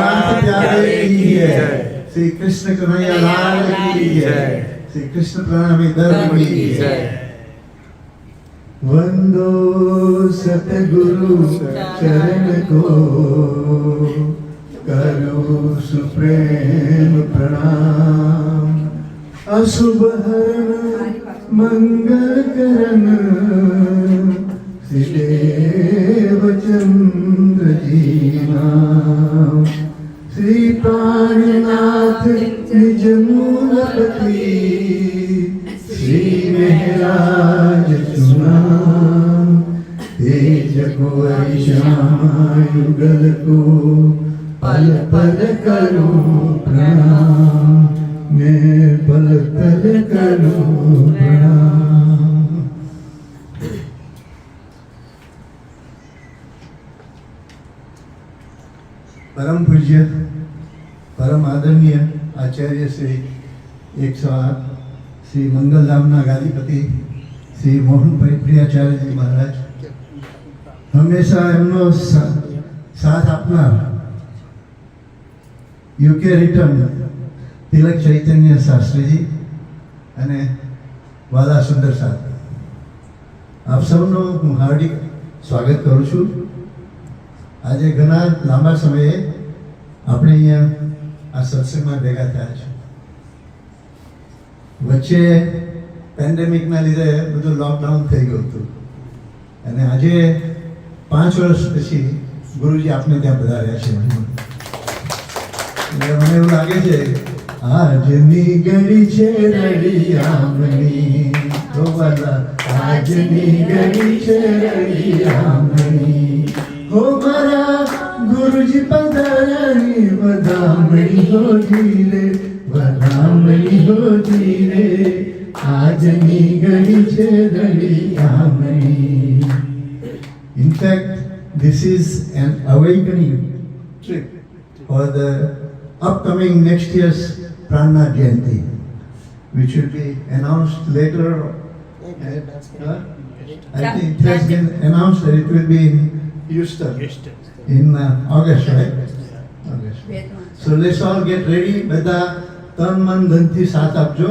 नाथ प्यारे की जय, श्री कृष्ण कन्हैया लाल की जय, श्री कृष्ण प्रणमि धर्म की जय। वंदो सतगुरु चरण को, करो सुप्रेम प्रणाम। अशुभ हरण मंगल करण, श्री देवचंद्र जी नाम। श्री प्राणनाथ निज मूलपति, श्री महराज सुनाम। तेज को श्यामा युगल को, पल पल करो प्रणाम। मैं पल पल करो प्रणाम। परम पूज्य परम आदरणीय आचार्य श्री 108 श्री मंगलधामना गादीपति श्री मोहनभाई प्रियाचार्यजी महाराज, हमेशा एमनो साथ આપનાર યુકે રિટર્ન તિલક ચૈતન્ય શાસ્ત્રીજી અને વાલા સુંદર સાહેબ, આપ સૌનું હું હાર્દિક સ્વાગત કરું છું। આજે ઘણા લાંબા સમયે આપણે અહીંયા આ સત્સંગમાં ભેગા થયા છે। વચ્ચે પેન્ડેમિકના લીધે બધું લોકડાઉન થઈ ગયું હતું અને આજે 5 વર્ષ પછી ગુરુજી આપને ત્યાં પધાર્યા છે। એટલે મને એવું લાગે છે આજની ઘડી છે રળિયામણી, ઓ વાલા આજની ઘડી છે રળિયામણી। हो मारा गुरुजी पधारानी, वधामणी हो धीरे, वधामणी हो धीरे। आजनी घड़ी छे रळियामणी। In fact, this is an awakening trip for the upcoming next year's Prana Jayanti, which will be announced later. I think it has been announced that it will be in Houston in August, right? August. So let's all get ready. બધા તન મન ધનથી સાથ આપજો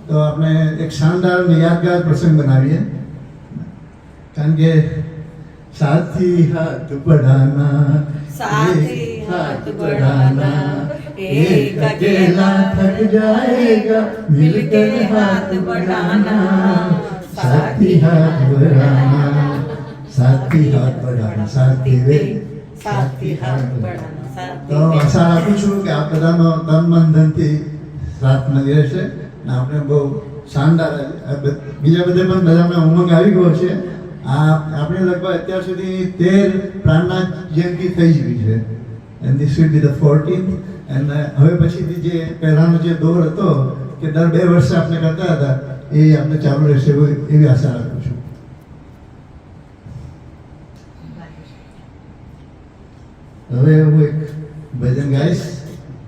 તો આપણે એક શાનદાર અને યાદગાર પ્રસંગ બનાવીએ। કારણ કે સાથી હાથ बढ़ाना, साथी हाथ बढ़ाना, एक अकेला थक जाएगा, मिलकर हाथ बढ़ाना। साथी हाथ बढ़ाना, साथी हाथ बढ़ाना, साथी वे साथी हाथ बढ़ाना। तो आशा રાખું છું કે આપ બધાનો તન મન ધનથી સાથ મળી રહેશે ને આપણે બહુ શાનદાર બીજા બધે પણ બધામાં ઉમંગ આવી ગયો છે। આપણે લગભગ અત્યાર સુધી 13 પ્રાણના જયંતિ થઈ ચૂકી છે and this will be the 14th and હવે પછીથી જે પહેલાનો જે દોર હતો કે દર 2 વર્ષે આપણે કરતા હતા એ આપણે ચાલુ રહેશે એવી આશા રાખું છું। હવે હું એક ભજન ગાઈશ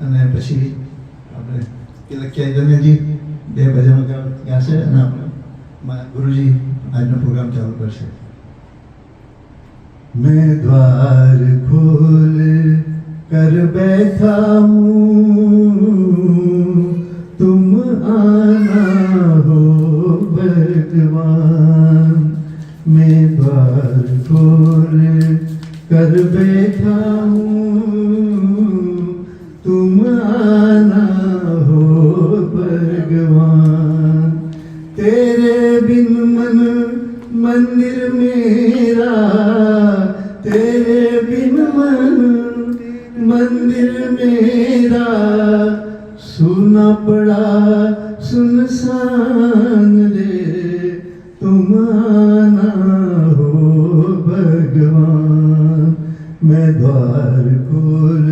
અને પછી આપણે તિલક ચૈતન્યજી 2 ભજનો ગાશે અને આપણે ગુરુજી આજનો પ્રોગ્રામ ચાલુ કરશે। मैं द्वार खोल कर बैठा हूँ, तुम आना हो भगवान। मैं द्वार खोल कर बैठा हूँ, तुम आना हो भगवान। तेरे बिन मन मंदिर मेरा, तेरे बिन मन मंदिर मेरा, सुना पड़ा सुनसान रे। तुम आना हो भगवान। मैं द्वार खोल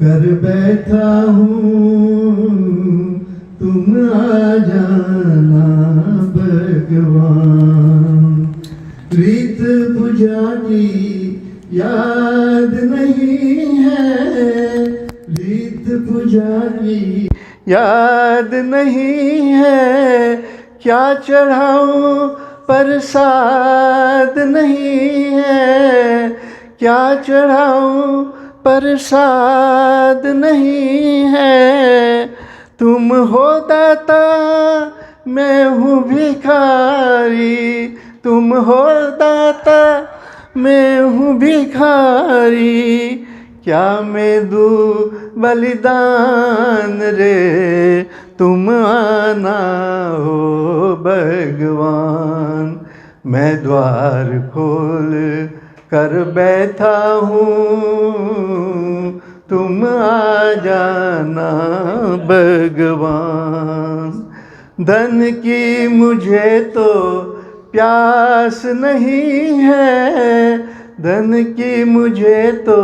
कर बैठा हूँ, तुम आ जाना भगवान। रीत पूजा की याद नहीं है, रीत पूजा की याद नहीं है। क्या चढ़ाऊं प्रसाद नहीं है, क्या चढ़ाऊं प्रसाद नहीं है। तुम हो दाता मैं हूँ भिखारी, तुम हो दाता मैं हूँ भिखारी, क्या मैं दूँ बलिदान रे, तुम आना हो भगवान। मैं द्वार खोल कर बैठा हूँ, तुम आ जाना भगवान। धन की मुझे तो प्यास नहीं है, धन की मुझे तो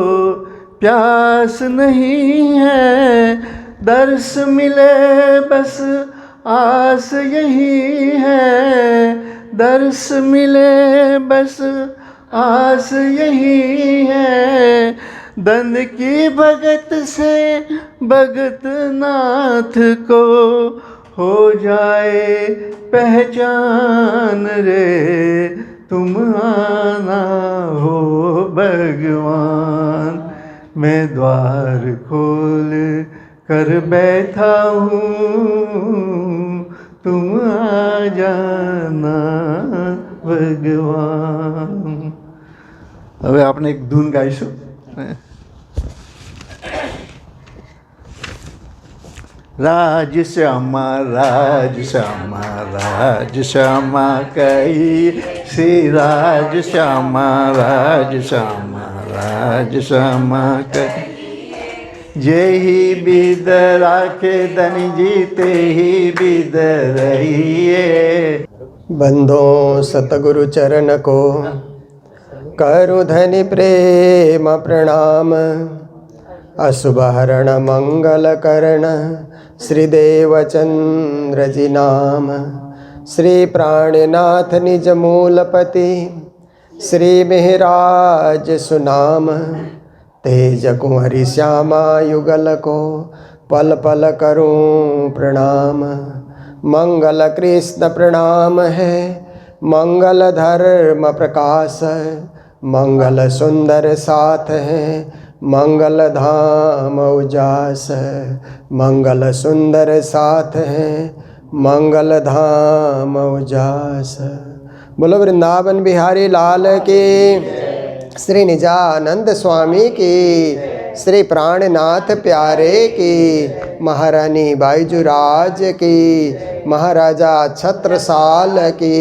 प्यास नहीं है, दर्श मिले बस आस यही है, दर्श मिले बस आस यही है। धन की भगत से भगत नाथ को हो जाए पहचान रे, तुम आना हो भगवान। मैं द्वार खोल कर बैठा हूँ, तुम आ जाना भगवान। હવે આપણે એક ધૂન ગાઈશું. राज श्यामा राज श्यामा राज श्यामा कही श्री राज श्यामा राज श्यामा राज श्यामा कही। जे ही बिद राखे धन जीते ही बिद रहिए। बंधो सतगुरु चरण को करु धनि प्रेम प्रणाम। अशुभ हरण मंगल करण श्रीदेव चंद्र जी नाम। श्री प्राणनाथ निज मूलपति श्री मेहराज सुनाम। तेज कुंवरी श्यामा युगल को पल पल करूं प्रणाम। मंगल कृष्ण प्रणाम है मंगल धर्म प्रकाश। मंगल सुंदर साथ है मंगल धाम उजास। मंगल सुंदर साथ है मंगल धाम उजास। बोलो वृंदावन बिहारी लाल की, श्री निजानंद स्वामी की, श्री प्राणनाथ प्यारे की, महारानी बाईजूराज की, महाराजा छत्रसाल की,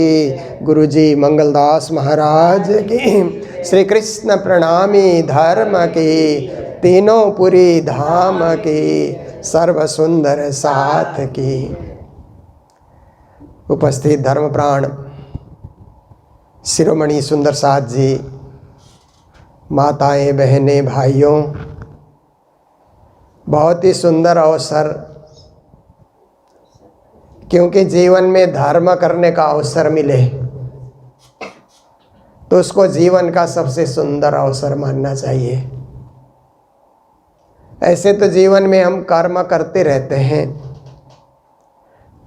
गुरुजी मंगलदास महाराज की, श्री कृष्ण प्रणामी धर्म की, तीनों पुरी धाम की, सर्व सुंदर साथ की। उपस्थित धर्म प्राण शिरोमणि सुंदर साथ जी, माताएं बहनें भाइयों, बहुत ही सुंदर अवसर, क्योंकि जीवन में धर्म करने का अवसर मिले तो उसको जीवन का सबसे सुंदर अवसर मानना चाहिए। ऐसे तो जीवन में हम कर्म करते रहते हैं,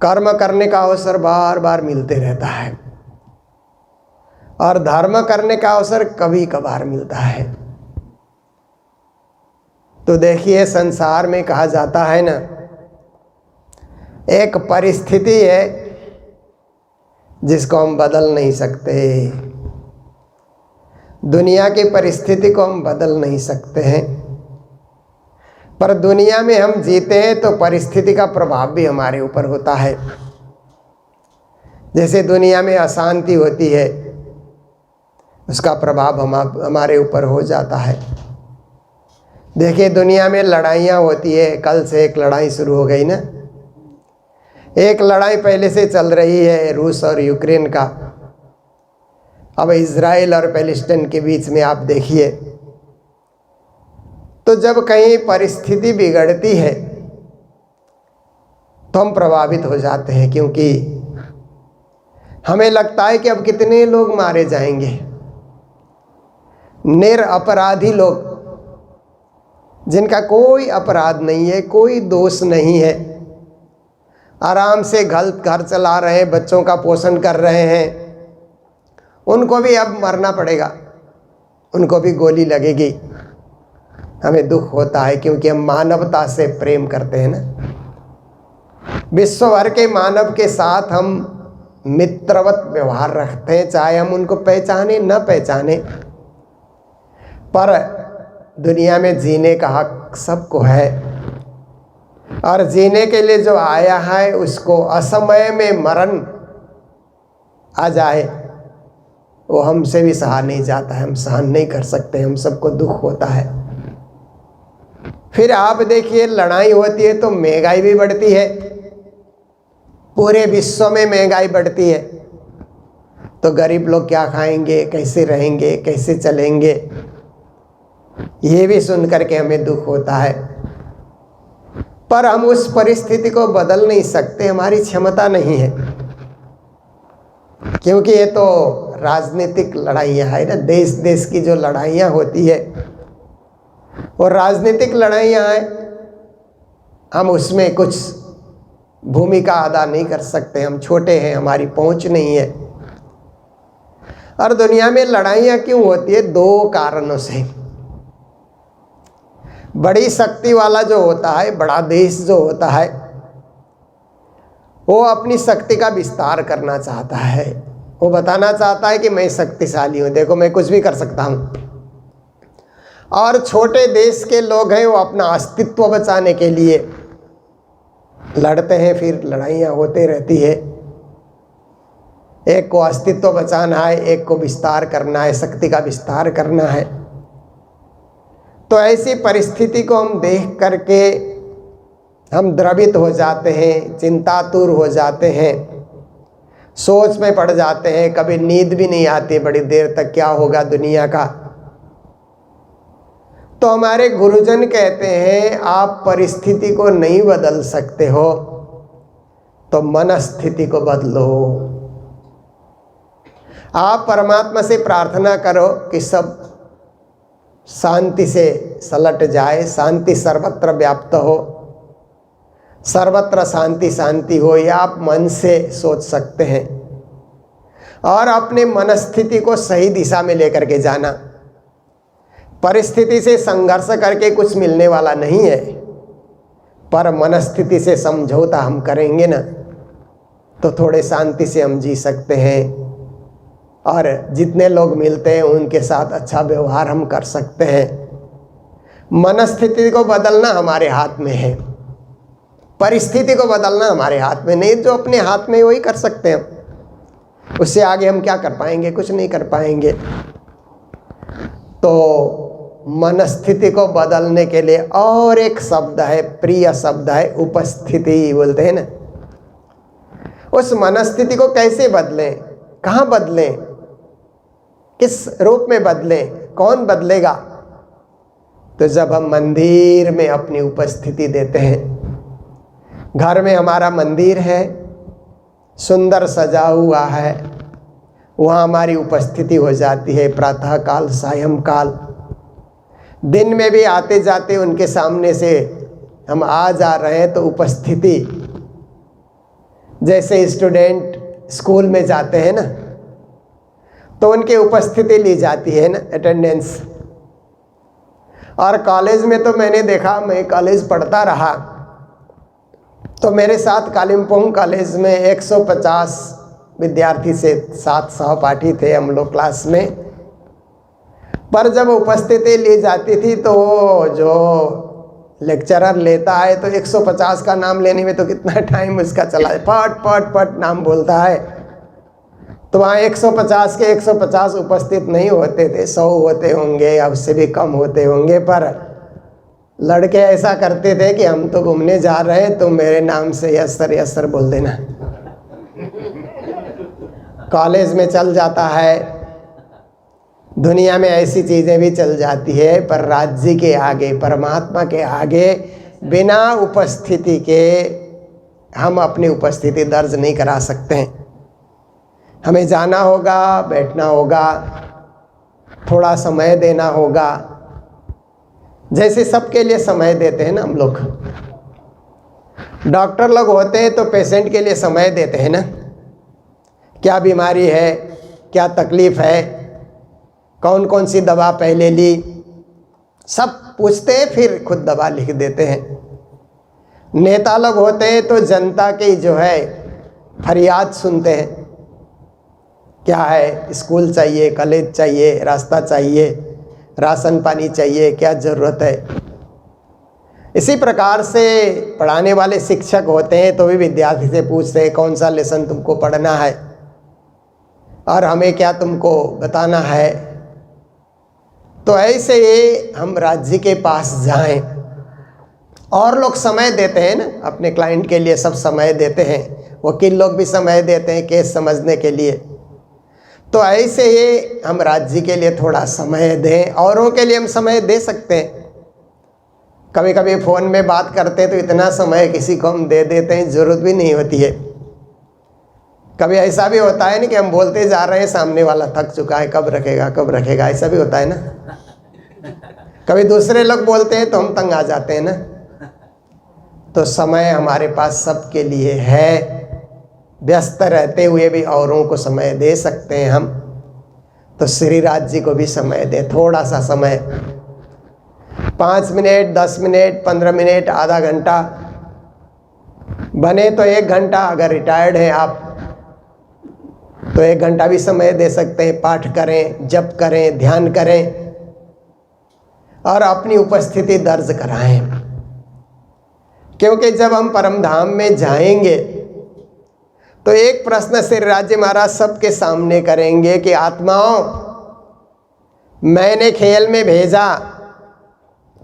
कर्म करने का अवसर बार बार मिलते रहता है और धर्म करने का अवसर कभी कभार मिलता है। तो देखिए, संसार में कहा जाता है ना, एक परिस्थिति है जिसको हम बदल नहीं सकते। दुनिया की परिस्थिति को हम बदल नहीं सकते हैं, पर दुनिया में हम जीते हैं तो परिस्थिति का प्रभाव भी हमारे ऊपर होता है। जैसे दुनिया में अशांति होती है, उसका प्रभाव हमारे ऊपर हो जाता है। देखिए, दुनिया में लड़ाइयाँ होती है। कल से एक लड़ाई शुरू हो गई ना, एक लड़ाई पहले से चल रही है रूस और यूक्रेन का। अब इजराइल और पैलेस्टाइन के बीच में आप देखिए, तो जब कहीं परिस्थिति बिगड़ती है तो हम प्रभावित हो जाते हैं, क्योंकि हमें लगता है कि अब कितने लोग मारे जाएंगे। निरपराधी लोग जिनका कोई अपराध नहीं है, कोई दोष नहीं है, आराम से घर चला रहे हैं, बच्चों का पोषण कर रहे हैं, उनको भी अब मरना पड़ेगा, उनको भी गोली लगेगी। हमें दुख होता है, क्योंकि हम मानवता से प्रेम करते हैं ना। विश्व भर के मानव के साथ हम मित्रवत व्यवहार रखते हैं, चाहे हम उनको पहचाने न पहचाने, पर दुनिया में जीने का हक सबको है। और जीने के लिए जो आया है उसको असमय में मरण आ जाए वो हमसे भी सहा नहीं जाता है, हम सहन नहीं कर सकते, हम सबको दुख होता है। फिर आप देखिए, लड़ाई होती है तो महंगाई भी बढ़ती है, पूरे विश्व में महंगाई बढ़ती है, तो गरीब लोग क्या खाएंगे, कैसे रहेंगे, कैसे चलेंगे, ये भी सुन करके हमें दुख होता है। पर हम उस परिस्थिति को बदल नहीं सकते, हमारी क्षमता नहीं है, क्योंकि ये तो राजनीतिक लड़ाइयाँ है ना, देश देश की जो लड़ाइयाँ होती है वो राजनीतिक लड़ाइयाँ हैं, हम उसमें कुछ भूमिका अदा नहीं कर सकते, हम छोटे हैं, हमारी पहुंच नहीं है। और दुनिया में लड़ाइयाँ क्यों होती है? दो कारणों से। बड़ी शक्ति वाला जो होता है, बड़ा देश जो होता है, वो अपनी शक्ति का विस्तार करना चाहता है, वो बताना चाहता है कि मैं शक्तिशाली हूँ, देखो मैं कुछ भी कर सकता हूँ। और छोटे देश के लोग हैं, वो अपना अस्तित्व बचाने के लिए लड़ते हैं, फिर लड़ाइयाँ होते रहती है। एक को अस्तित्व बचाना है, एक को विस्तार करना है, शक्ति का विस्तार करना है। तो ऐसी परिस्थिति को हम देख करके हम द्रवित हो जाते हैं, चिंतातुर हो जाते हैं, सोच में पड़ जाते हैं, कभी नींद भी नहीं आती बड़ी देर तक, क्या होगा दुनिया का। तो हमारे गुरुजन कहते हैं, आप परिस्थिति को नहीं बदल सकते हो तो मनस्थिति को बदलो। आप परमात्मा से प्रार्थना करो कि सब शांति से सलट जाए, शांति सर्वत्र व्याप्त हो, सर्वत्र शांति शांति हो, या आप मन से सोच सकते हैं। और अपने मनस्थिति को सही दिशा में लेकर के जाना। परिस्थिति से संघर्ष करके कुछ मिलने वाला नहीं है, पर मनस्थिति से समझौता हम करेंगे ना तो थोड़े शांति से हम जी सकते हैं, और जितने लोग मिलते हैं उनके साथ अच्छा व्यवहार हम कर सकते हैं। मनस्थिति को बदलना हमारे हाथ में है, परिस्थिति को बदलना हमारे हाथ में नहीं। जो अपने हाथ में वही कर सकते हैं, उससे आगे हम क्या कर पाएंगे? कुछ नहीं कर पाएंगे। तो मनस्थिति को बदलने के लिए और एक शब्द है, प्रिय शब्द है, उपस्थिति बोलते हैं ना। उस मनस्थिति को कैसे बदलें, कहाँ बदलें, किस रूप में बदलें, कौन बदलेगा? तो जब हम मंदिर में अपनी उपस्थिति देते हैं, घर में हमारा मंदिर है, सुंदर सजा हुआ है, वहाँ हमारी उपस्थिति हो जाती है। प्रातः काल, सायं काल, दिन में भी आते जाते उनके सामने से हम आ जा रहे हैं तो उपस्थिति, जैसे स्टूडेंट स्कूल में जाते हैं ना तो उनकी उपस्थिति ली जाती है ना, अटेंडेंस। और कॉलेज में तो मैंने देखा, मैं कॉलेज पढ़ता रहा तो मेरे साथ कालिम्पोंग कॉलेज में 150 विद्यार्थी से 7 सहपाठी थे हम लोग क्लास में। पर जब उपस्थिति ली जाती थी तो जो लेक्चरर लेता है तो 150 का नाम लेने में तो कितना टाइम उसका चला है, पट पट पट नाम बोलता है। तो वहाँ 150 के 150 उपस्थित नहीं होते थे, 100 होते होंगे या उससे भी कम होते होंगे। पर लड़के ऐसा करते थे कि हम तो घूमने जा रहे हैं, तो मेरे नाम से यस सर बोल देना। कॉलेज में चल जाता है, दुनिया में ऐसी चीज़ें भी चल जाती है, पर राज्य के आगे, परमात्मा के आगे बिना उपस्थिति के हम अपनी उपस्थिति दर्ज नहीं करा सकते हैं। हमें जाना होगा, बैठना होगा, थोड़ा समय देना होगा, जैसे सबके लिए समय देते हैं ना हम लोग। डॉक्टर लोग होते हैं तो पेशेंट के लिए समय देते हैं ना, क्या बीमारी है, क्या तकलीफ़ है, कौन कौन सी दवा पहले ली, सब पूछते हैं फिर खुद दबा लिख देते हैं। नेता लोग होते हैं तो जनता की जो है फरियाद सुनते हैं, क्या है, स्कूल चाहिए, कॉलेज चाहिए, रास्ता चाहिए, राशन पानी चाहिए, क्या ज़रूरत है। इसी प्रकार से पढ़ाने वाले शिक्षक होते हैं तो भी विद्यार्थी से पूछते हैं कौन सा लेसन तुमको पढ़ना है और हमें क्या तुमको बताना है। तो ऐसे ही हम राज्य के पास जाएं, और लोग समय देते हैं ना अपने क्लाइंट के लिए, सब समय देते हैं, वकील लोग भी समय देते हैं केस समझने के लिए। तो ऐसे ही हम राज्य के लिए थोड़ा समय दें, औरों के लिए हम समय दे सकते हैं। कभी कभी फ़ोन में बात करते हैं तो इतना समय किसी को हम दे देते हैं, ज़रूरत भी नहीं होती है। कभी ऐसा भी होता है ना कि हम बोलते जा रहे हैं, सामने वाला थक चुका है, कब रखेगा कब रखेगा, ऐसा भी होता है ना। कभी दूसरे लोग बोलते हैं तो हम तंग आ जाते हैं ना। तो समय हमारे पास सबके लिए है, व्यस्त रहते हुए भी औरों को समय दे सकते हैं हम। तो श्री राज्य को भी समय दें, थोड़ा सा समय, 5 मिनट, 10 मिनट, 15 मिनट, आधा घंटा, बने तो 1 घंटा। अगर रिटायर्ड हैं आप तो 1 घंटा भी समय दे सकते हैं। पाठ करें, जप करें, ध्यान करें और अपनी उपस्थिति दर्ज कराएं। क्योंकि जब हम परम धाम में जाएंगे तो एक प्रश्न श्री राज्य महाराज सबके सामने करेंगे कि आत्माओं, मैंने खेल में भेजा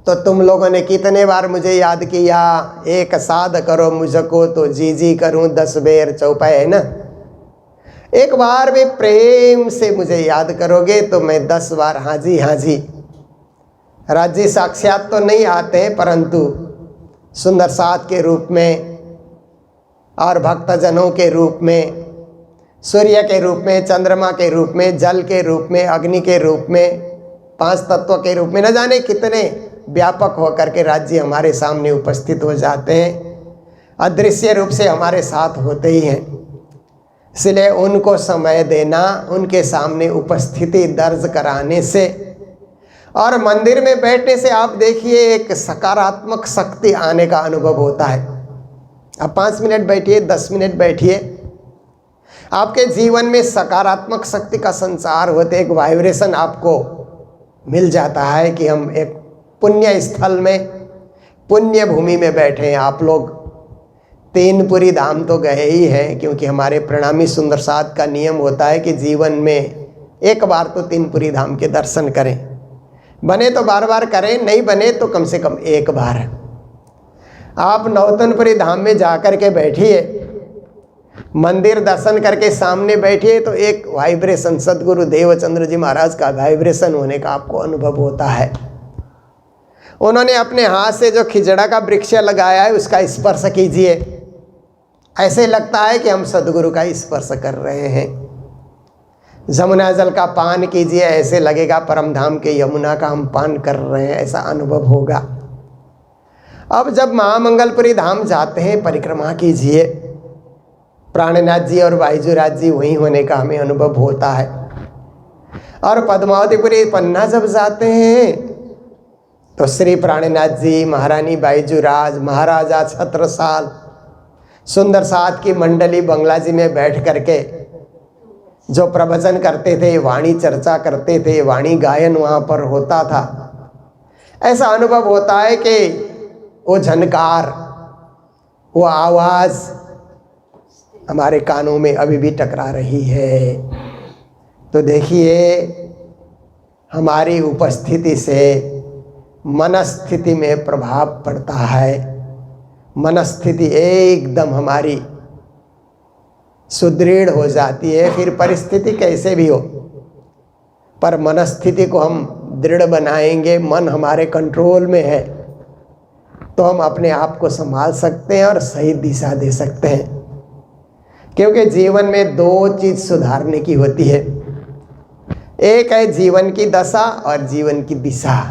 तो तुम लोगों ने कितने बार मुझे याद किया। एक साध करो मुझको तो जी जी करूं 10 बेर चौपाए, है ना। एक बार भी प्रेम से मुझे याद करोगे तो मैं 10 बार हाँ जी हाँ जी। राज्य साक्षात तो नहीं आते हैं, परंतु सुंदर साथ के रूप में और भक्तजनों के रूप में, सूर्य के रूप में, चंद्रमा के रूप में, जल के रूप में, अग्नि के रूप में, 5 तत्वों के रूप में, न जाने कितने व्यापक होकर के राज्य हमारे सामने उपस्थित हो जाते हैं। अदृश्य रूप से हमारे साथ होते ही हैं। इसलिए उनको समय देना, उनके सामने उपस्थिति दर्ज कराने से और मंदिर में बैठने से आप देखिए एक सकारात्मक शक्ति आने का अनुभव होता है। आप 5 मिनट बैठिए, 10 मिनट बैठिए, आपके जीवन में सकारात्मक शक्ति का संचार होते, एक वाइब्रेशन आपको मिल जाता है कि हम एक पुण्य स्थल में, पुण्य भूमि में बैठे हैं। आप लोग 3 पुरी धाम तो गए ही हैं, क्योंकि हमारे प्रणामी सुंदर साध का नियम होता है कि जीवन में एक बार तो 3 पुरी धाम के दर्शन करें। बने तो बार बार करें, नहीं बने तो कम से कम एक बार। आप नौतनपुरी धाम में जाकर के बैठिए, मंदिर दर्शन करके सामने बैठिए तो एक वाइब्रेशन, सदगुरु देवचंद्र जी महाराज का वाइब्रेशन होने का आपको अनुभव होता है। उन्होंने अपने हाथ से जो खिजड़ा का वृक्ष लगाया है उसका स्पर्श कीजिए, ऐसे लगता है कि हम सदगुरु का स्पर्श कर रहे हैं। जमुना जल का पान कीजिए, ऐसे लगेगा परम धाम के यमुना का हम पान कर रहे हैं, ऐसा अनुभव होगा। अब जब महामंगलपुरी धाम जाते हैं, परिक्रमा कीजिए, प्राणनाथ जी और बाईजूराज जी वहीं होने का हमें अनुभव होता है। और पद्मावतीपुरी पन्ना जब जाते हैं तो श्री प्राणनाथ जी, महारानी बाईजूराज, महाराजा छत्रसाल, सुंदर साथ की मंडली बंगला जी में बैठ करके जो प्रवचन करते थे, वाणी चर्चा करते थे, वाणी गायन वहाँ पर होता था। ऐसा अनुभव होता है कि वो झनकार, वो आवाज़ हमारे कानों में अभी भी टकरा रही है। तो देखिए, हमारी उपस्थिति से मनस्थिति में प्रभाव पड़ता है। मनस्थिति एकदम हमारी सुदृढ़ हो जाती है। फिर परिस्थिति कैसे भी हो, पर मनस्थिति को हम दृढ़ बनाएंगे, मन हमारे कंट्रोल में है तो हम अपने आप को संभाल सकते हैं और सही दिशा दे सकते हैं। क्योंकि जीवन में 2 चीज़ सुधारने की होती है, एक है जीवन की दशा और जीवन की दिशा।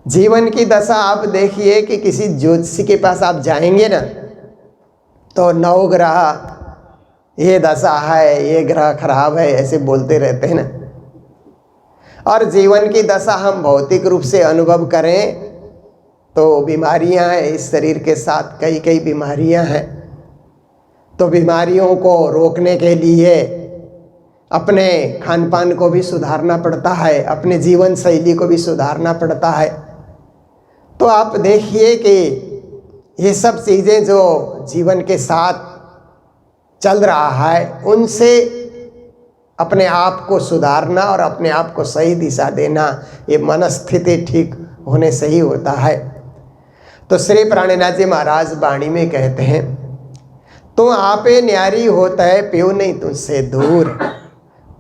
जीवन की दशा आप देखिए कि किसी ज्योतिषी के पास आप जाएंगे ना तो 9 ग्रह ये दशा है, ये ग्रह खराब है, ऐसे बोलते रहते हैं ना। और जीवन की दशा हम भौतिक रूप से अनुभव करें तो बीमारियां हैं, इस शरीर के साथ कई कई बीमारियां हैं। तो बीमारियों को रोकने के लिए अपने खान पान को भी सुधारना पड़ता है, अपने जीवन शैली को भी सुधारना पड़ता है। तो आप देखिए कि ये सब चीज़ें जो जीवन के साथ चल रहा है, उनसे अपने आप को सुधारना और अपने आप को सही दिशा देना, ये मनस्थिति ठीक होने से ही होता है। तो श्री प्राणनाथ जी महाराज वाणी में कहते हैं, तू आपे न्यारी होता है, प्यो नहीं तुझसे दूर,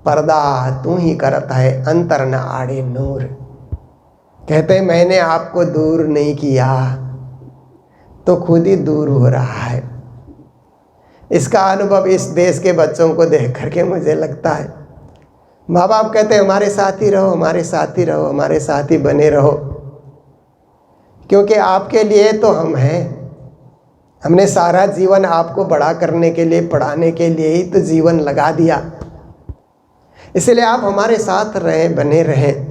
पर्दा तू ही करता है, अंतर न आड़े नूर। कहते हैं मैंने आपको दूर नहीं किया, तो खुद ही दूर हो रहा है। इसका अनुभव इस देश के बच्चों को देख करके मुझे लगता है। माँ बाप कहते हैं हमारे साथ ही रहो, हमारे साथ ही रहो, हमारे साथ ही बने रहो, क्योंकि आपके लिए तो हम हैं। हमने सारा जीवन आपको बड़ा करने के लिए, पढ़ाने के लिए ही तो जीवन लगा दिया, इसलिए आप हमारे साथ रहें, बने रहें।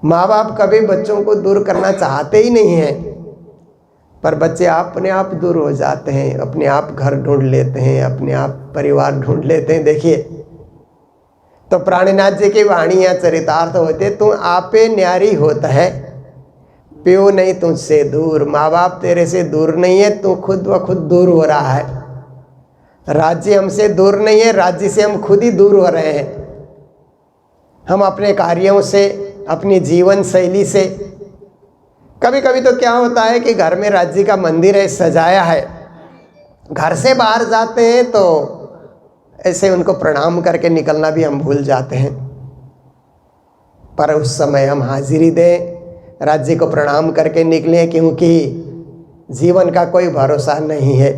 माँ बाप कभी बच्चों को दूर करना चाहते ही नहीं हैं, पर बच्चे अपने आप दूर हो जाते हैं, अपने आप घर ढूंढ लेते हैं, अपने आप परिवार ढूंढ लेते हैं। देखिए, तो प्राणनाथ जी की वाणी या चरितार्थ होते, तू आपे न्यारी होता है, प्यो नहीं तुझसे दूर। माँ बाप तेरे से दूर नहीं है, तू खुद व खुद दूर हो रहा है। राज्य हमसे दूर नहीं है, राज्य से हम खुद ही दूर हो रहे हैं। हम अपने कार्यों से, अपनी जीवन शैली से, कभी कभी तो क्या होता है कि घर में राज्य का मंदिर है, सजाया है, घर से बाहर जाते हैं तो ऐसे उनको प्रणाम करके निकलना भी हम भूल जाते हैं। पर उस समय हम हाजिरी दें, राज्य को प्रणाम करके निकलें, क्योंकि जीवन का कोई भरोसा नहीं है।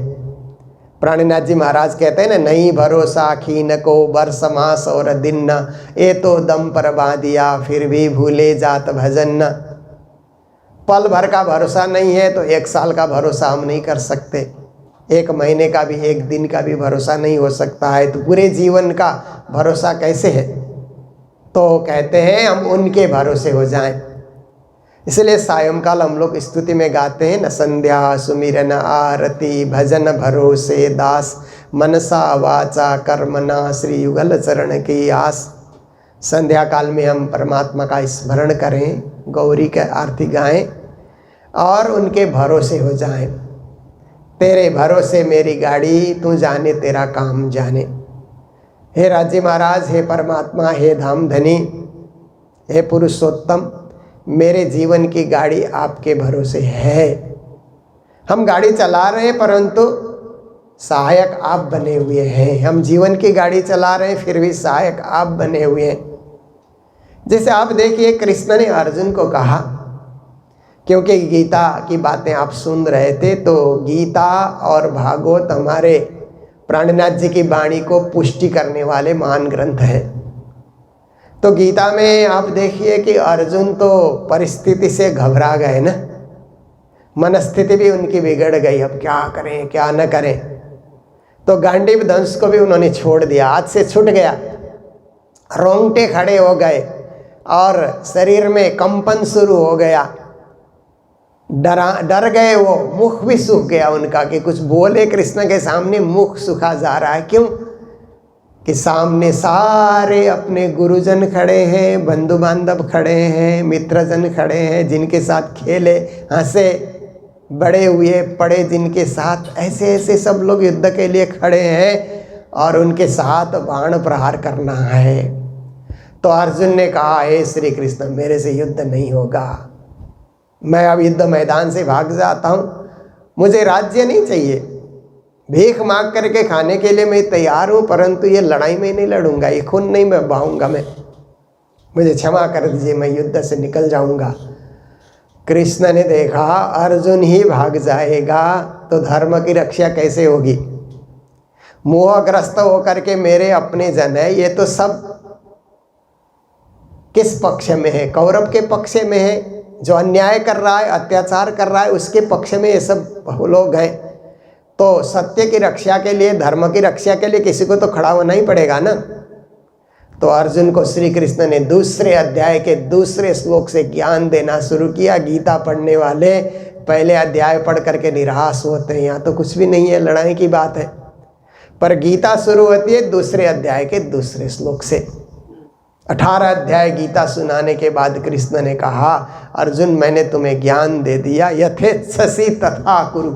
प्राणनाथ जी महाराज कहते हैं ना, नहीं भरोसा खीन को बरस मास और दिन न, ये तो दम पर बांधिया फिर भी भूले जात भजन न। पल भर का भरोसा नहीं है तो 1 साल का भरोसा हम नहीं कर सकते, 1 महीने का भी, 1 दिन का भी भरोसा नहीं हो सकता है, तो पूरे जीवन का भरोसा कैसे है। तो कहते हैं हम उनके भरोसे हो जाएं। इसलिए सायंकाल हम लोग स्तुति में गाते हैं न, संध्या सुमिरन आरती भजन भरोसे दास, मनसा वाचा कर्मना श्री युगल चरण की आस। संध्या काल में हम परमात्मा का स्मरण करें, गौरी के आरती गाएं और उनके भरोसे हो जाएं। तेरे भरोसे मेरी गाड़ी, तू जाने तेरा काम जाने। हे राज्य महाराज, हे परमात्मा, हे धाम धनी, हे पुरुषोत्तम, मेरे जीवन की गाड़ी आपके भरोसे है। हम गाड़ी चला रहे हैं परंतु सहायक आप बने हुए हैं। हम जीवन की गाड़ी चला रहे हैं फिर भी सहायक आप बने हुए हैं। जैसे आप देखिए, कृष्ण ने अर्जुन को कहा, क्योंकि गीता की बातें आप सुन रहे थे, तो गीता और भागवत हमारे प्राणनाथ जी की वाणी को पुष्टि करने वाले महान ग्रंथ हैं। तो गीता में आप देखिए कि अर्जुन तो परिस्थिति से घबरा गए ना, मनस्थिति भी उनकी बिगड़ गई, अब क्या करें क्या न करें। तो गांडीव धनुष को भी उन्होंने छोड़ दिया, हाथ से छूट गया, रोंगटे खड़े हो गए और शरीर में कंपन शुरू हो गया, डर गए, वो मुख भी सूख गया उनका कि कुछ बोले कृष्ण के सामने मुख सूखा जा रहा है। क्यों कि सामने सारे अपने गुरुजन खड़े हैं, बंधु बांधव खड़े हैं, मित्रजन खड़े हैं, जिनके साथ खेले हंसे बड़े हुए पड़े, जिनके साथ ऐसे ऐसे सब लोग युद्ध के लिए खड़े हैं और उनके साथ बाण प्रहार करना है। तो अर्जुन ने कहा, हे श्री कृष्ण, मेरे से युद्ध नहीं होगा, मैं अब युद्ध मैदान से भाग जाता हूँ, मुझे राज्य नहीं चाहिए, भीख मांग करके खाने के लिए मैं तैयार हूँ, परंतु ये लड़ाई में नहीं लड़ूंगा, ये खून नहीं मैं बहाऊंगा, मैं, मुझे क्षमा कर दीजिए, मैं युद्ध से निकल जाऊंगा। कृष्ण ने देखा अर्जुन ही भाग जाएगा तो धर्म की रक्षा कैसे होगी। मोहग्रस्त होकर के मेरे अपने जन है, ये तो सब किस पक्ष में है, कौरव के पक्ष में है, जो अन्याय कर रहा है, अत्याचार कर रहा है, उसके पक्ष में ये सब लोग हैं। तो सत्य की रक्षा के लिए, धर्म की रक्षा के लिए किसी को तो खड़ा होना ही पड़ेगा ना। तो अर्जुन को श्री कृष्ण ने दूसरे अध्याय के दूसरे श्लोक से ज्ञान देना शुरू किया। गीता पढ़ने वाले पहले अध्याय पढ़ करके निराश होते हैं, यहाँ तो कुछ भी नहीं है, लड़ाई की बात है। पर गीता शुरू होती है दूसरे अध्याय के दूसरे श्लोक से। 18 अध्याय गीता सुनाने के बाद कृष्ण ने कहा, अर्जुन मैंने तुम्हें ज्ञान दे दिया, यथेच्छसि तथा कुरु।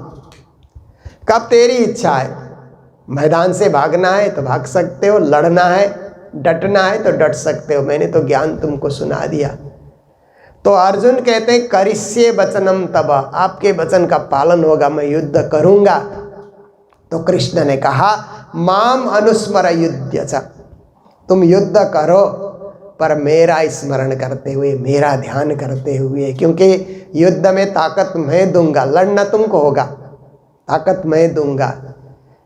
कब तेरी इच्छा है, मैदान से भागना है तो भाग सकते हो, लड़ना है डटना है तो डट सकते हो, मैंने तो ज्ञान तुमको सुना दिया। तो अर्जुन कहते हैं करिष्ये वचनम तब, आपके वचन का पालन होगा, मैं युद्ध करूंगा। तो कृष्ण ने कहा माम अनुस्मर युद्ध च, तुम युद्ध करो पर मेरा स्मरण करते हुए, मेरा ध्यान करते हुए, क्योंकि युद्ध में ताकत मैं दूंगा, लड़ना तुमको होगा, ताकत मैं दूंगा।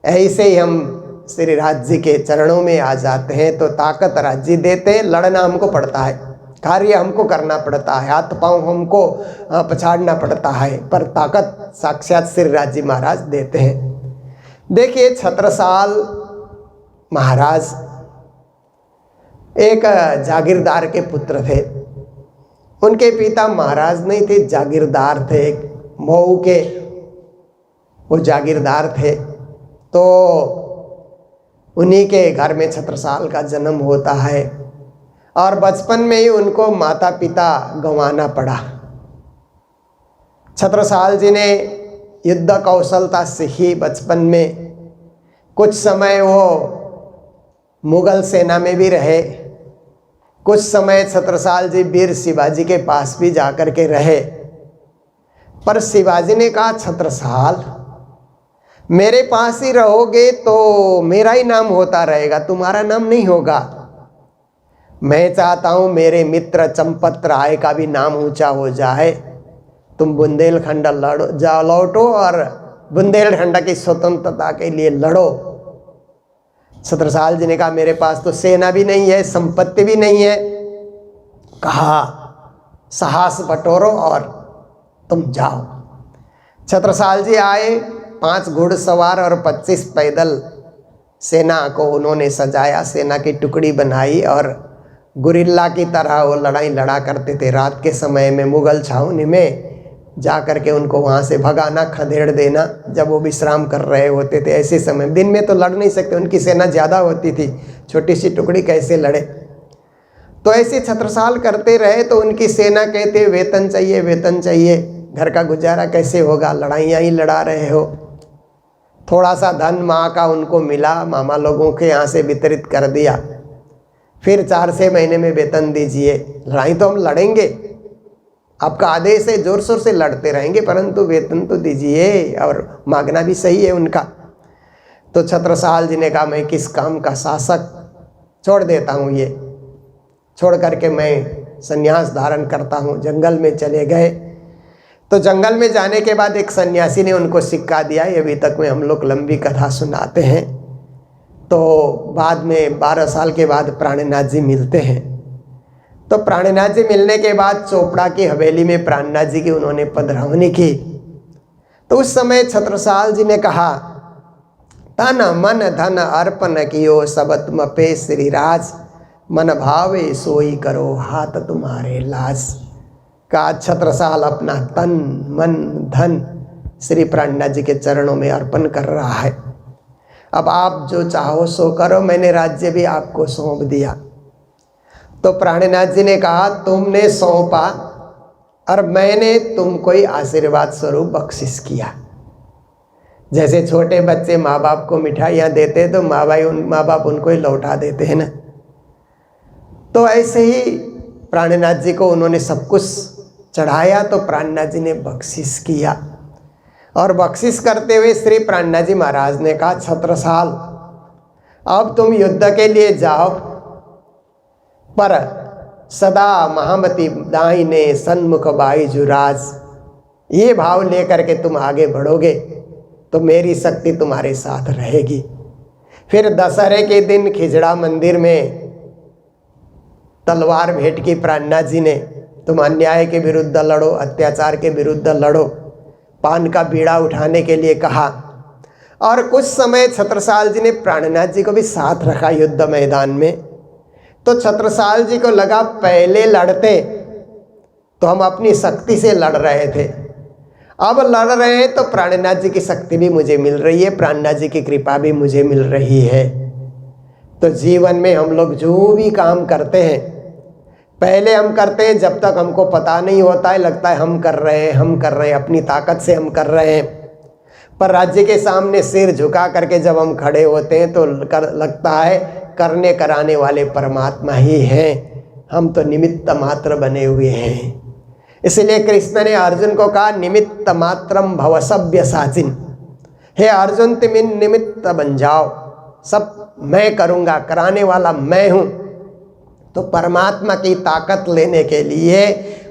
ऐसे ही हम श्री राज जी के चरणों में आ जाते हैं तो ताकत राज जी देते हैं, लड़ना हमको पड़ता है, कार्य हमको करना पड़ता है, हाथ पांव हमको पछाड़ना पड़ता है, पर ताकत साक्षात श्री राज जी महाराज देते हैं। देखिए छत्रसाल महाराज एक जागीरदार के पुत्र थे। उनके पिता महाराज नहीं थे, जागीरदार थे, एक मऊ के वो जागीरदार थे। तो उन्हीं के घर में छत्रसाल का जन्म होता है और बचपन में ही उनको माता पिता गंवाना पड़ा। छत्रसाल जी ने युद्ध कौशलता सीखी बचपन में। कुछ समय वो मुगल सेना में भी रहे, कुछ समय छत्रसाल जी वीर शिवाजी के पास भी जाकर के रहे। पर शिवाजी ने कहा छत्रसाल मेरे पास ही रहोगे तो मेरा ही नाम होता रहेगा, तुम्हारा नाम नहीं होगा। मैं चाहता हूँ मेरे मित्र चंपत राय का भी नाम ऊंचा हो जाए, तुम बुंदेलखंड लौटो और बुंदेलखंड की स्वतंत्रता के लिए लड़ो। छत्रसाल जी ने कहा मेरे पास तो सेना भी नहीं है, संपत्ति भी नहीं है। कहा साहस बटोरो और तुम जाओ। छत्रसाल जी आए, 5 घुड़सवार और 25 पैदल सेना को उन्होंने सजाया, सेना की टुकड़ी बनाई और गुरिल्ला की तरह वो लड़ाई लड़ा करते थे। रात के समय में मुगल छावनी में जा कर के उनको वहाँ से भगाना, खदेड़ देना जब वो विश्राम कर रहे होते थे। ऐसे समय दिन में तो लड़ नहीं सकते, उनकी सेना ज़्यादा होती थी, छोटी सी टुकड़ी कैसे लड़े। तो ऐसे छत्रसाल करते रहे तो उनकी सेना कहते वेतन चाहिए, वेतन चाहिए, घर का गुजारा कैसे होगा, लड़ाइयाँ ही लड़ा रहे हो। थोड़ा सा धन माँ का उनको मिला, मामा लोगों के यहाँ से वितरित कर दिया। फिर 4-6 महीने में वेतन दीजिए, लड़ाई तो हम लड़ेंगे, आपका आदेश है, जोर शोर से लड़ते रहेंगे, परंतु वेतन तो दीजिए। और मांगना भी सही है उनका। तो छत्रसाल जी ने कहा मैं किस काम का शासक, छोड़ देता हूँ, ये छोड़ करके मैं संन्यास धारण करता हूँ। जंगल में चले गए। तो जंगल में जाने के बाद एक सन्यासी ने उनको सिक्का दिया। ये अभी तक में हम लोग लंबी कथा सुनाते हैं। तो बाद में 12 साल के बाद प्राणनाथ जी मिलते हैं। तो प्राणनाथ जी मिलने के बाद चोपड़ा की हवेली में प्राणनाथ जी की उन्होंने पधरावनी की। तो उस समय छत्रसाल जी ने कहा तन मन धन अर्पण कियो सब तुम पे श्रीराज, मन भावे सोई करो हाथ तुम्हारे लाज। का छत्रसाल अपना तन मन धन श्री प्राणनाथ जी के चरणों में अर्पण कर रहा है। अब आप जो चाहो सो करो, मैंने राज्य भी आपको सौंप दिया। तो प्राणनाथ जी ने कहा तुमने सौंपा और मैंने तुमको ही आशीर्वाद स्वरूप बख्शिश किया। जैसे छोटे बच्चे माँ बाप को मिठाइयाँ देते तो माँ बाप उनको ही लौटा देते हैं ना। तो ऐसे ही प्राणनाथ जी को उन्होंने सब कुछ चढ़ाया तो प्राणनाथ जी ने बख्शिश किया। और बख्शिश करते हुए श्री प्राणनाथ जी महाराज ने कहा छत्रसाल अब तुम युद्ध के लिए जाओ, पर सदा महामती दाहिने सन्मुख बाईजुराज, ये भाव लेकर के तुम आगे बढ़ोगे तो मेरी शक्ति तुम्हारे साथ रहेगी। फिर दशहरे के दिन खिजड़ा मंदिर में तलवार भेंट की प्राणनाथ जी ने, तुम अन्याय के विरुद्ध लड़ो, अत्याचार के विरुद्ध लड़ो, पान का बीड़ा उठाने के लिए कहा। और कुछ समय छत्रसाल जी ने प्राणनाथ जी को भी साथ रखा युद्ध मैदान में। तो छत्रसाल जी को लगा पहले लड़ते तो हम अपनी शक्ति से लड़ रहे थे, अब लड़ रहे हैं तो प्राणनाथ जी की शक्ति भी मुझे मिल रही है, प्राणनाथ जी की कृपा भी मुझे मिल रही है। तो जीवन में हम लोग जो भी काम करते हैं, पहले हम करते हैं जब तक हमको पता नहीं होता है, लगता है हम कर रहे हैं, अपनी ताकत से हम कर रहे हैं। पर राज्य के सामने सिर झुका करके जब हम खड़े होते हैं तो लगता है करने कराने वाले परमात्मा ही हैं, हम तो निमित्त मात्र बने हुए हैं। इसलिए कृष्ण ने अर्जुन को कहा निमित्त मात्रम भव सभ्य साचिन, हे अर्जुन तुम निमित्त बन जाओ, सब मैं करूँगा, कराने वाला मैं हूँ। तो परमात्मा की ताकत लेने के लिए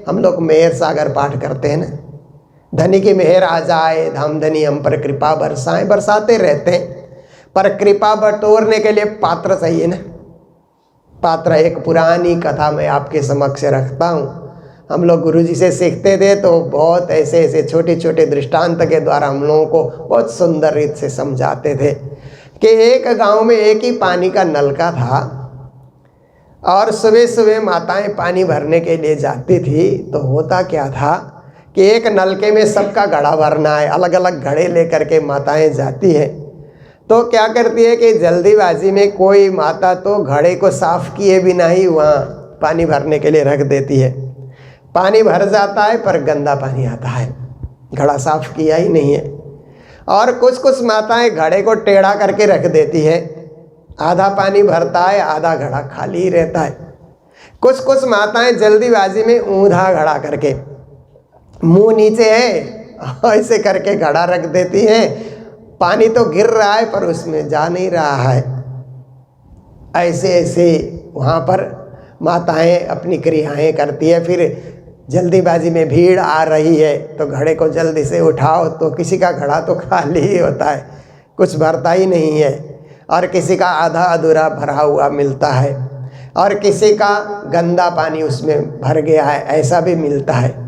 हम लोग मेहर सागर पाठ करते हैं ना, धनी की मेहर आ जाए धाम धनी हम पर कृपा बरसाएं, बरसाते रहते हैं, पर कृपा बटोरने के लिए पात्र चाहिए ना। पात्र एक पुरानी कथा मैं आपके समक्ष रखता हूँ। हम लोग गुरुजी से सीखते थे तो बहुत ऐसे छोटे छोटे दृष्टांत के द्वारा हम लोगों को बहुत सुंदर रीत से समझाते थे कि एक गांव में एक ही पानी का नलका था और सुबह सुबह माताएं पानी भरने के लिए जाती थी। तो होता क्या था कि एक नलके में सबका घड़ा भरना है, अलग अलग घड़े लेकर के माताएं जाती हैं। तो क्या करती है कि जल्दीबाजी में कोई माता तो घड़े को साफ किए बिना ही वहाँ पानी भरने के लिए रख देती है। पानी भर जाता है पर गंदा पानी आता है, घड़ा साफ किया ही नहीं है। और कुछ कुछ माताएं घड़े को टेढ़ा करके रख देती है, आधा पानी भरता है आधा घड़ा खाली ही रहता है। कुछ कुछ माताएं जल्दीबाजी में ऊंधा घड़ा करके, मुंह नीचे है ऐसे करके घड़ा रख देती है, पानी तो गिर रहा है पर उसमें जा नहीं रहा है। ऐसे ऐसे वहाँ पर माताएं अपनी क्रियाएं करती है। फिर जल्दीबाजी में भीड़ आ रही है तो घड़े को जल्दी से उठाओ तो किसी का घड़ा तो खाली ही होता है, कुछ भरता ही नहीं है, और किसी का आधा अधूरा भरा हुआ मिलता है, और किसी का गंदा पानी उसमें भर गया है, ऐसा भी मिलता है।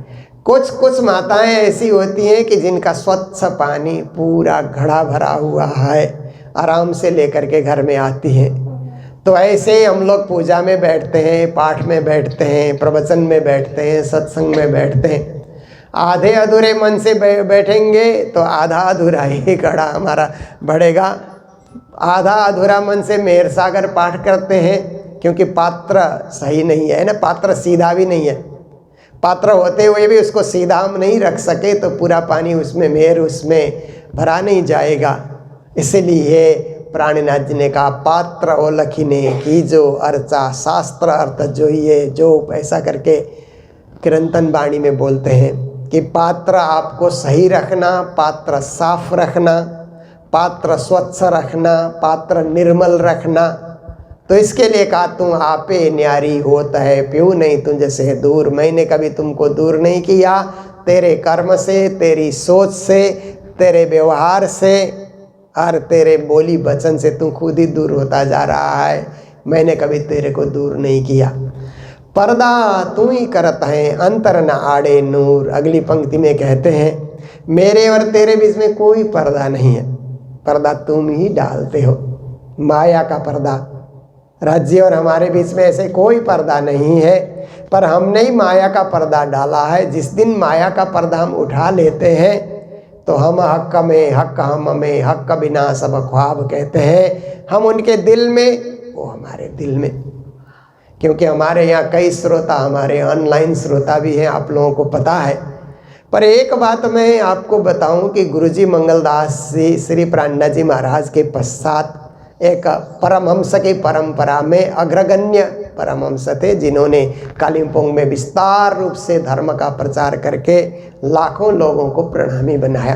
कुछ कुछ माताएं ऐसी होती हैं कि जिनका स्वच्छ पानी पूरा घड़ा भरा हुआ है, आराम से लेकर के घर में आती हैं। तो ऐसे ही हम लोग पूजा में बैठते हैं, पाठ में बैठते हैं, प्रवचन में बैठते हैं, सत्संग में बैठते हैं। आधे अधूरे मन से बैठेंगे तो आधा अधूरा ही घड़ा हमारा बढ़ेगा। आधा अधूरा मन से मेहर सागर पाठ करते हैं क्योंकि पात्र सही नहीं है ना, पात्र सीधा भी नहीं है। पात्र होते हुए भी उसको सीधा हम नहीं रख सके तो पूरा पानी उसमें मेहर उसमें भरा नहीं जाएगा। इसलिए प्राणनाथ जी ने कहा पात्र ओ लखीने की जो अर्चा शास्त्र अर्थ जो ये जो ऐसा करके कीर्तन वाणी में बोलते हैं कि पात्र आपको सही रखना, पात्र साफ रखना, पात्र स्वच्छ रखना, पात्र निर्मल रखना। तो इसके लिए कहा तू आपे न्यारी होता है प्यू नहीं तुझसे दूर। मैंने कभी तुमको दूर नहीं किया, तेरे कर्म से, तेरी सोच से, तेरे व्यवहार से और तेरे बोली वचन से तू खुद ही दूर होता जा रहा है। मैंने कभी तेरे को दूर नहीं किया। पर्दा तू ही करता है अंतर न आड़े नूर। अगली पंक्ति में कहते हैं मेरे और तेरे बीच में कोई पर्दा नहीं है, पर्दा तुम ही डालते हो, माया का पर्दा। राज्य और हमारे बीच में ऐसे कोई पर्दा नहीं है, पर हमने ही माया का पर्दा डाला है। जिस दिन माया का पर्दा हम उठा लेते हैं तो हम हक में हक हम में हक बिना सब ख्वाब कहते हैं। हम उनके दिल में, वो हमारे दिल में। क्योंकि हमारे यहाँ कई श्रोता, हमारे ऑनलाइन श्रोता भी हैं, आप लोगों को पता है। पर एक बात मैं आपको बताऊं कि गुरुजी मंगलदास जी श्री प्राणनाथ जी महाराज के पश्चात एक परमहंस की परंपरा में अग्रगण्य परमहंस थे, जिन्होंने कालिम्पोंग में विस्तार रूप से धर्म का प्रचार करके लाखों लोगों को प्रणामी बनाया।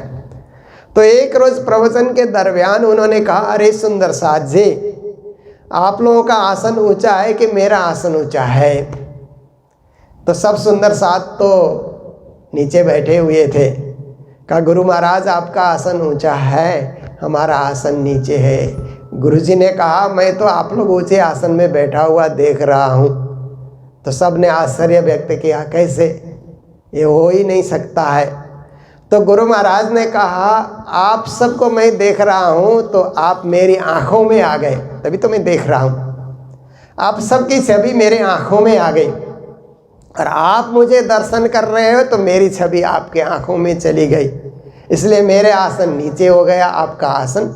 तो एक रोज प्रवचन के दरमियान उन्होंने कहा, अरे सुंदर साथ जी, आप लोगों का आसन ऊंचा है कि मेरा आसन ऊंचा है? तो सब सुंदर साथ तो नीचे बैठे हुए थे। कहा गुरु महाराज आपका आसन ऊंचा है, हमारा आसन नीचे है। गुरुजी ने कहा मैं तो आप लोग ऊंचे आसन में बैठा हुआ देख रहा हूँ। तो सब ने आश्चर्य व्यक्त किया, कैसे, ये हो ही नहीं सकता है। तो गुरु महाराज ने कहा आप सबको मैं देख रहा हूँ तो आप मेरी आँखों में आ गए, तभी तो मैं देख रहा हूँ। आप सबकी छवि मेरे आँखों में आ गई और आप मुझे दर्शन कर रहे हो तो मेरी छवि आपके आँखों में चली गई, इसलिए मेरे आसन नीचे हो गया, आपका आसन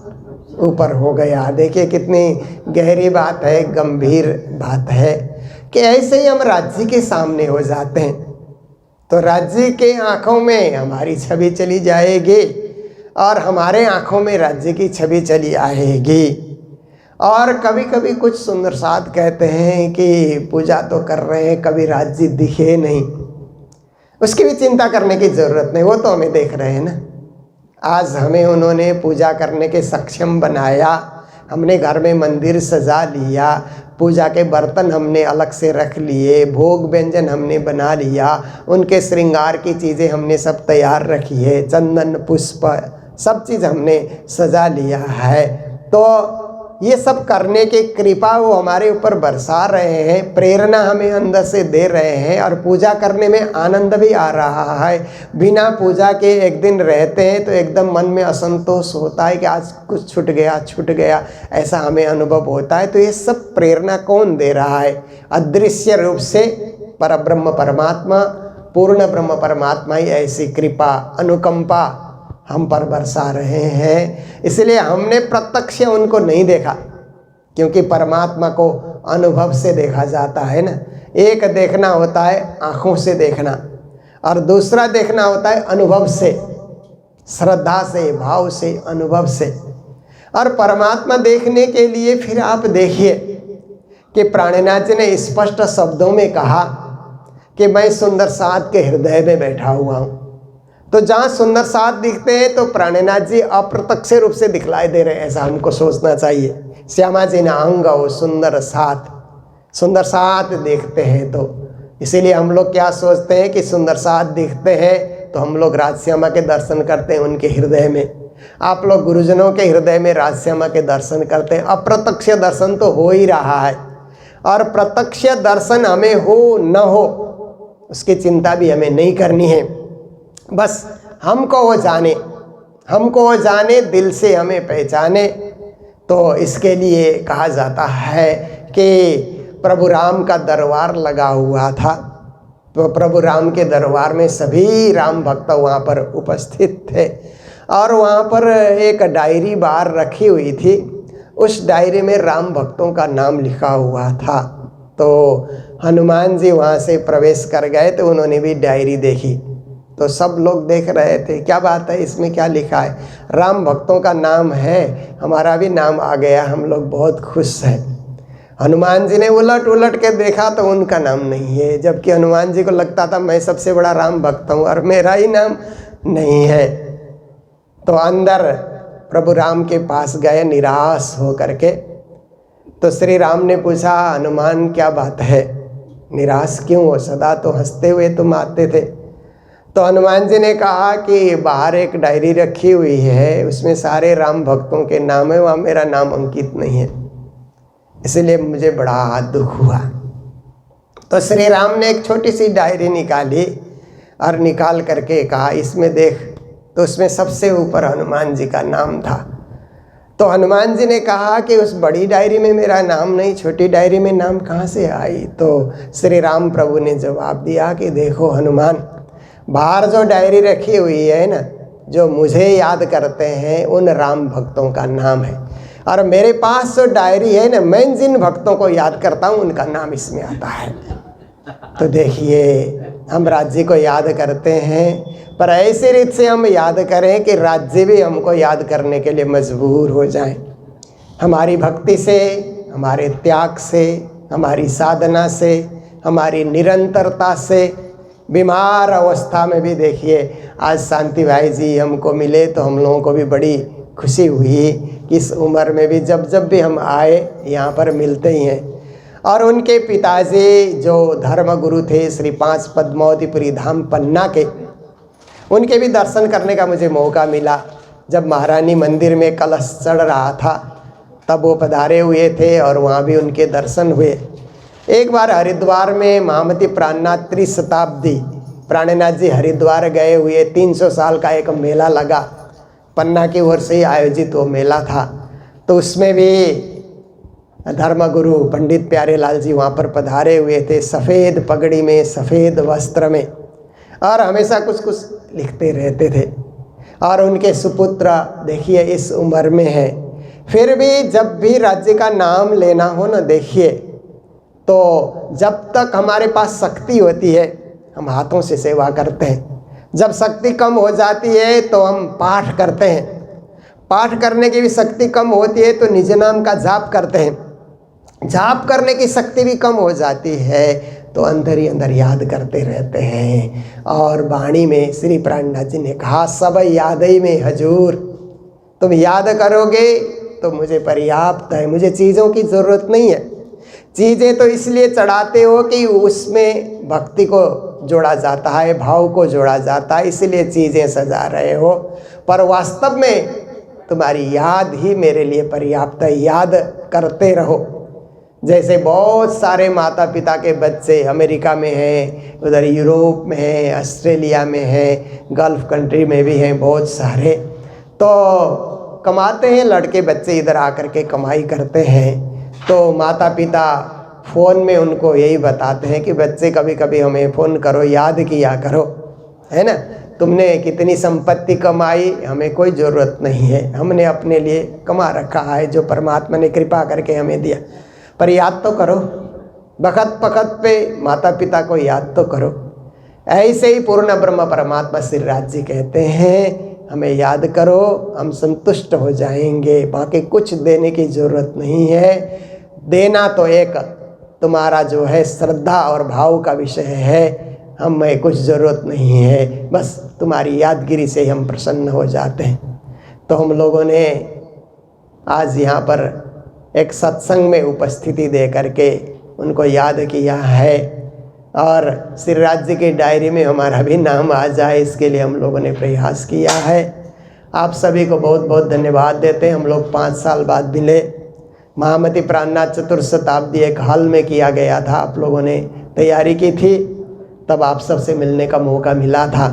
ऊपर हो गया। देखिए कितनी गहरी बात है, गंभीर बात है कि ऐसे ही हम राज्य के सामने हो जाते हैं तो राज्य के आँखों में हमारी छवि चली जाएगी और हमारे आँखों में राज्य की छवि चली आएगी। और कभी कभी कुछ सुंदर साध कहते हैं कि पूजा तो कर रहे हैं, कभी राज्य दिखे नहीं, उसकी भी चिंता करने की ज़रूरत नहीं, वो तो हमें देख रहे हैं ना। आज हमें उन्होंने पूजा करने के सक्षम बनाया, हमने घर में मंदिर सजा लिया, पूजा के बर्तन हमने अलग से रख लिए, भोग व्यंजन हमने बना लिया, उनके श्रृंगार की चीज़ें हमने सब तैयार रखी है, चंदन पुष्प सब चीज़ हमने सजा लिया है। तो ये सब करने की कृपा वो हमारे ऊपर बरसा रहे हैं, प्रेरणा हमें अंदर से दे रहे हैं और पूजा करने में आनंद भी आ रहा है। बिना पूजा के एक दिन रहते हैं तो एकदम मन में असंतोष होता है कि आज कुछ छूट गया, ऐसा हमें अनुभव होता है। तो ये सब प्रेरणा कौन दे रहा है? अदृश्य रूप से परब्रह्म परमात्मा, पूर्ण ब्रह्म परमात्मा ही ऐसी कृपा अनुकंपा हम पर बरसा रहे हैं। इसलिए हमने प्रत्यक्ष उनको नहीं देखा, क्योंकि परमात्मा को अनुभव से देखा जाता है ना। एक देखना होता है आँखों से देखना और दूसरा देखना होता है अनुभव से, श्रद्धा से, भाव से, अनुभव से। और परमात्मा देखने के लिए फिर आप देखिए कि प्राणनाथ जी ने स्पष्ट शब्दों में कहा कि मैं सुंदर साध के हृदय में बैठा हुआ हूँ। तो जहाँ सुंदर साध दिखते हैं तो प्राणनाथ जी अप्रत्यक्ष रूप से दिखलाई दे रहे हैं, ऐसा हमको सोचना चाहिए। श्यामा जी ने अंग हो सुंदर साथ देखते हैं तो इसीलिए हम लोग क्या सोचते हैं कि सुंदर साथ दिखते हैं तो हम लोग राजश्यामा के दर्शन करते हैं उनके हृदय में। आप लोग गुरुजनों के हृदय में राजश्यामा के दर्शन करते हैं। अप्रत्यक्ष दर्शन तो हो ही रहा है और प्रत्यक्ष दर्शन हमें हो न हो उसकी चिंता भी हमें नहीं करनी है। बस हमको वो जाने, दिल से हमें पहचाने। तो इसके लिए कहा जाता है कि प्रभु राम का दरबार लगा हुआ था, तो प्रभु राम के दरबार में सभी राम भक्त वहाँ पर उपस्थित थे और वहाँ पर एक डायरी बाहर रखी हुई थी। उस डायरी में राम भक्तों का नाम लिखा हुआ था। तो हनुमान जी वहाँ से प्रवेश कर गए तो उन्होंने भी डायरी देखी तो सब लोग देख रहे थे, क्या बात है, इसमें क्या लिखा है? राम भक्तों का नाम है, हमारा भी नाम आ गया, हम लोग बहुत खुश हैं। हनुमान जी ने उलट के देखा तो उनका नाम नहीं है, जबकि हनुमान जी को लगता था मैं सबसे बड़ा राम भक्त हूँ और मेरा ही नाम नहीं है। तो अंदर प्रभु राम के पास गए निराश हो करके। तो श्री राम ने पूछा, हनुमान क्या बात है, निराश क्यों हो? सदा तो हंसते हुए तुम आते थे। तो हनुमान जी ने कहा कि बाहर एक डायरी रखी हुई है, उसमें सारे राम भक्तों के नाम है, वहाँ मेरा नाम अंकित नहीं है, इसलिए मुझे बड़ा दुख हुआ। तो श्री राम ने एक छोटी सी डायरी निकाली और निकाल करके कहा इसमें देख। तो उसमें सबसे ऊपर हनुमान जी का नाम था। तो हनुमान जी ने कहा कि उस बड़ी डायरी में मेरा नाम नहीं, छोटी डायरी में नाम कहाँ से आई? तो श्री राम प्रभु ने जवाब दिया कि देखो हनुमान, बाहर जो डायरी रखी हुई है ना, जो मुझे याद करते हैं उन राम भक्तों का नाम है, और मेरे पास जो डायरी है ना, मैं जिन भक्तों को याद करता हूँ उनका नाम इसमें आता है। तो देखिए हम राज्य को याद करते हैं, पर ऐसी रीत से हम याद करें कि राज्य भी हमको याद करने के लिए मजबूर हो जाए। हमारी भक्ति से, हमारे त्याग से, हमारी साधना से, हमारी निरंतरता से, बीमार अवस्था में भी देखिए आज शांति भाई जी हमको मिले तो हम लोगों को भी बड़ी खुशी हुई कि इस उम्र में भी जब भी हम आए यहाँ पर मिलते ही हैं। और उनके पिताजी जो धर्म गुरु थे श्री 5 पद्मावतीपुरी धाम पन्ना के, उनके भी दर्शन करने का मुझे मौका मिला। जब महारानी मंदिर में कलश चढ़ रहा था तब वो पधारे हुए थे और वहाँ भी उनके दर्शन हुए। एक बार हरिद्वार में महामती प्राणनाथ त्रिशताब्दी, प्राणनाथ जी हरिद्वार गए हुए, 300 साल का एक मेला लगा, पन्ना की ओर से ही आयोजित वो मेला था। तो उसमें भी धर्मगुरु पंडित प्यारेलाल जी वहाँ पर पधारे हुए थे, सफ़ेद पगड़ी में, सफ़ेद वस्त्र में, और हमेशा कुछ कुछ लिखते रहते थे। और उनके सुपुत्र देखिए इस उम्र में है, फिर भी जब भी राज्य का नाम लेना हो ना, देखिए तो जब तक हमारे पास शक्ति होती है हम हाथों से सेवा करते हैं, जब शक्ति कम हो जाती है तो हम पाठ करते हैं, पाठ करने की भी शक्ति कम होती है तो निज नाम का जाप करते हैं, जाप करने की शक्ति भी कम हो जाती है तो अंदर ही अंदर याद करते रहते हैं। और वाणी में श्री प्राणनाथ जी ने कहा, सब याद ही में हजूर, तुम याद करोगे तो मुझे पर्याप्त है, मुझे चीज़ों की ज़रूरत नहीं है। चीज़ें तो इसलिए चढ़ाते हो कि उसमें भक्ति को जोड़ा जाता है, भाव को जोड़ा जाता है, इसलिए चीज़ें सजा रहे हो, पर वास्तव में तुम्हारी याद ही मेरे लिए पर्याप्त है। याद करते रहो। जैसे बहुत सारे माता पिता के बच्चे अमेरिका में हैं, उधर यूरोप में हैं, ऑस्ट्रेलिया में हैं, गल्फ़ कंट्री में भी हैं बहुत सारे, तो कमाते हैं लड़के बच्चे, इधर आकर के कमाई करते हैं। तो माता पिता फ़ोन में उनको यही बताते हैं कि बच्चे कभी कभी हमें फ़ोन करो, याद किया करो, है ना, तुमने कितनी संपत्ति कमाई, हमें कोई ज़रूरत नहीं है, हमने अपने लिए कमा रखा है जो परमात्मा ने कृपा करके हमें दिया, पर याद तो करो, बखत पखत पे माता पिता को याद तो करो। ऐसे ही पूर्ण ब्रह्म परमात्मा श्री राज जी कहते हैं, हमें याद करो, हम संतुष्ट हो जाएंगे, बाकी कुछ देने की ज़रूरत नहीं है। देना तो एक तुम्हारा जो है श्रद्धा और भाव का विषय है, हमें कुछ ज़रूरत नहीं है, बस तुम्हारी यादगिरी से हम प्रसन्न हो जाते हैं। तो हम लोगों ने आज यहाँ पर एक सत्संग में उपस्थिति दे करके उनको याद किया है, और श्री राज जी की डायरी में हमारा भी नाम आ जाए, इसके लिए हम लोगों ने प्रयास किया है। आप सभी को बहुत बहुत धन्यवाद देते हैं। हम लोग 5 साल बाद मिले, महामती प्राणनाथ चतुर्थ शताब्दी एक हॉल में किया गया था, आप लोगों ने तैयारी की थी, तब आप सबसे मिलने का मौका मिला था।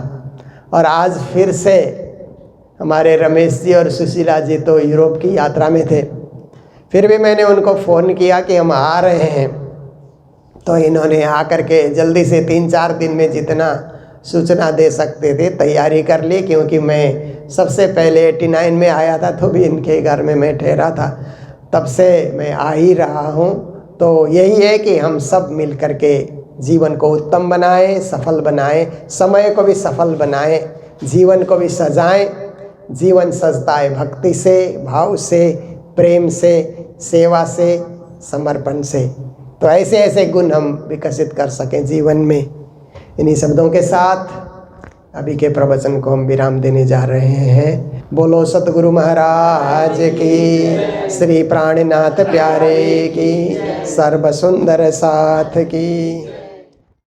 और आज फिर से हमारे रमेश जी और सुशीला जी तो यूरोप की यात्रा में थे, फिर भी मैंने उनको फ़ोन किया कि हम आ रहे हैं, तो इन्होंने आकर के जल्दी से 3-4 दिन में जितना सूचना दे सकते थे तैयारी कर ली, क्योंकि मैं सबसे पहले 89 में आया था तो भी इनके घर में मैं ठहरा था, तब से मैं आ ही रहा हूँ। तो यही है कि हम सब मिल कर के जीवन को उत्तम बनाएं, सफल बनाएं, समय को भी सफल बनाएं, जीवन को भी सजाएं। जीवन सजता है भक्ति से, भाव से, प्रेम से, सेवा से, समर्पण से। तो ऐसे ऐसे गुण हम विकसित कर सकें जीवन में। इन्हीं शब्दों के साथ अभी के प्रवचन को हम विराम देने जा रहे हैं। बोलो सतगुरु महाराज की, श्री प्राणनाथ प्यारे की, सर्व सुंदर साथ की।